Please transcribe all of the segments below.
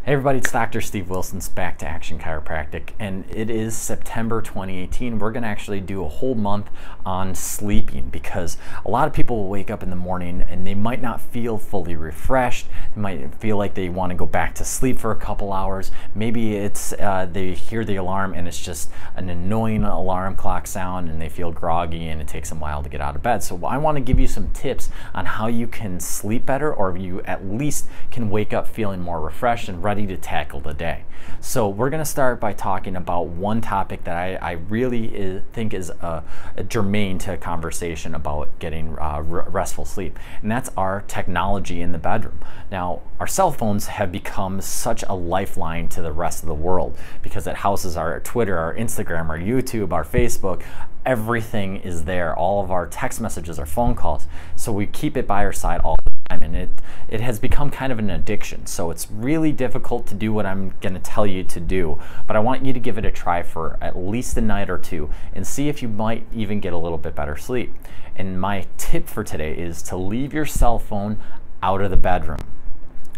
Hey everybody, it's Dr. Steve Wilson's Back to Action Chiropractic, and it is September 2018. We're going to actually do a whole month on sleeping because a lot of people will wake up in the morning and they might not feel fully refreshed. They might feel like they want to go back to sleep for a couple hours. Maybe it's they hear the alarm and it's just an annoying alarm clock sound and they feel groggy and it takes them a while to get out of bed. So I want to give you some tips on how you can sleep better, or you at least can wake up feeling more refreshed and ready to tackle the day. So we're going to start by talking about one topic that I really think is a germane to a conversation about getting restful sleep, and that's our technology in the bedroom. Now, our cell phones have become such a lifeline to the rest of the world because it houses our Twitter, our Instagram, our YouTube, our Facebook. Everything is there. All of our text messages, our phone calls. So we keep it by our side all the time, and it has become kind of an addiction. So it's really difficult to do what I'm going to tell you to do, but I want you to give it a try for at least a night or two and see if you might even get a little bit better sleep. And my tip for today is to leave your cell phone out of the bedroom.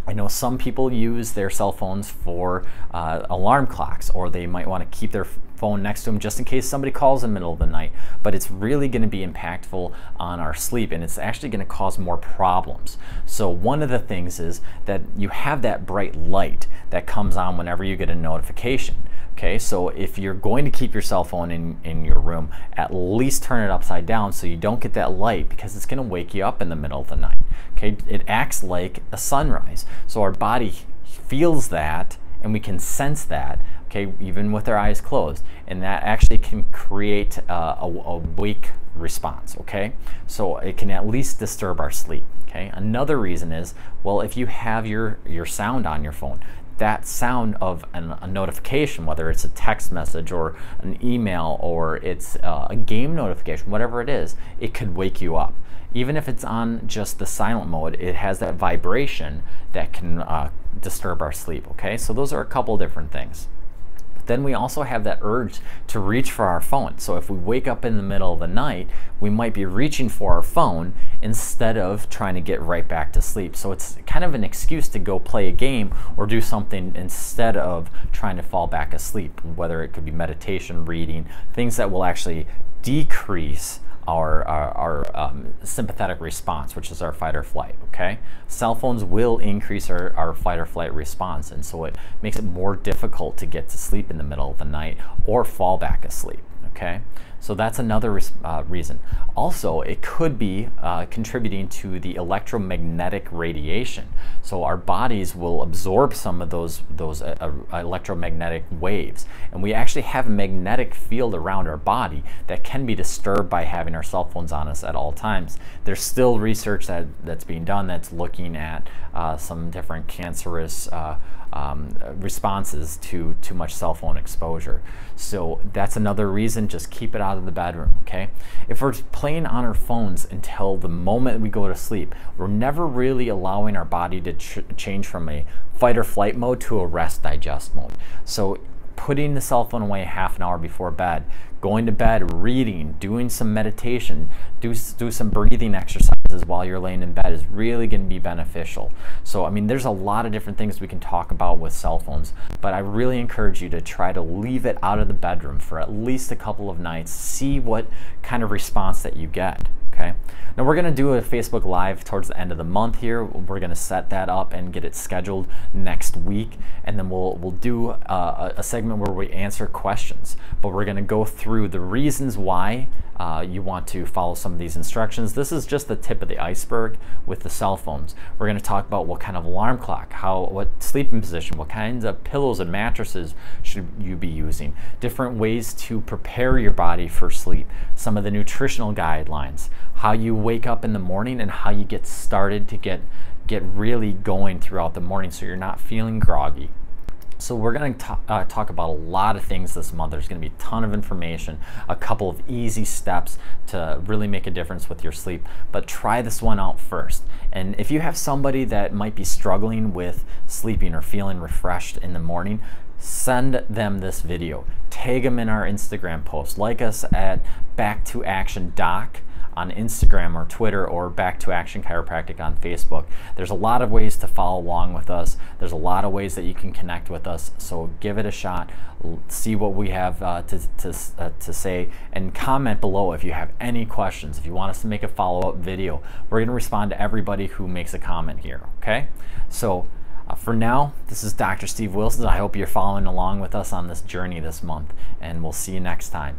I know some people use their cell phones for alarm clocks, or they might want to keep their phone next to them just in case somebody calls in the middle of the night, but it's really going to be impactful on our sleep, and it's actually going to cause more problems. So one of the things is that you have that bright light that comes on whenever you get a notification. Okay, so if you're going to keep your cell phone in your room, at least turn it upside down so you don't get that light, because it's going to wake you up in the middle of the night. Okay, it acts like a sunrise. So our body feels that, and we can sense that, okay, even with our eyes closed, and that actually can create a wake response, okay? So it can at least disturb our sleep, okay? Another reason is, well, if you have your sound on your phone, that sound of a notification, whether it's a text message or an email or it's a game notification, whatever it is, it could wake you up. Even if it's on just the silent mode, it has that vibration that can disturb our sleep, okay? So those are a couple different things. Then we also have that urge to reach for our phone. So if we wake up in the middle of the night, we might be reaching for our phone instead of trying to get right back to sleep. So it's kind of an excuse to go play a game or do something instead of trying to fall back asleep, whether it could be meditation, reading, things that will actually decrease our sympathetic response, which is our fight or flight, okay? Cell phones will increase our fight or flight response, and so it makes it more difficult to get to sleep in the middle of the night or fall back asleep, okay? So that's another reason. Also, it could be contributing to the electromagnetic radiation. So our bodies will absorb some of those electromagnetic waves, and we actually have a magnetic field around our body that can be disturbed by having our cell phones on us at all times. There's still research that's being done that's looking at some different cancerous responses to too much cell phone exposure. So that's another reason. Just keep it out of the bedroom, okay? If we're playing on our phones until the moment we go to sleep, we're never really allowing our body to change from a fight or flight mode to a rest digest mode. So putting the cell phone away half an hour before bed, going to bed, reading, doing some meditation, do some breathing exercises while you're laying in bed is really going to be beneficial. So I mean, there's a lot of different things we can talk about with cell phones, but I really encourage you to try to leave it out of the bedroom for at least a couple of nights. See what kind of response that you get. Okay. Now we're going to do a Facebook Live towards the end of the month here. We're going to set that up and get it scheduled next week, and then we'll do a segment where we answer questions. But we're going to go through the reasons why you want to follow some of these instructions. This is just the tip of the iceberg with the cell phones. We're going to talk about what kind of alarm clock, what sleeping position, what kinds of pillows and mattresses should you be using, different ways to prepare your body for sleep, some of the nutritional guidelines, how you wake up in the morning, and how you get started to get really going throughout the morning so you're not feeling groggy. So we're going to talk about a lot of things this month. There's going to be a ton of information, a couple of easy steps to really make a difference with your sleep, but try this one out first. And if you have somebody that might be struggling with sleeping or feeling refreshed in the morning, send them this video. Tag them in our Instagram post. Like us at Back to Action Doc on Instagram or Twitter or Back to Action Chiropractic on Facebook. There's a lot of ways to follow along with us. There's a lot of ways that you can connect with us, so give it a shot. See what we have to say, and comment below if you have any questions. If you want us to make a follow-up video, we're going to respond to everybody who makes a comment here, okay? So for now, this is Dr. Steve Wilson. I hope you're following along with us on this journey this month, and we'll see you next time.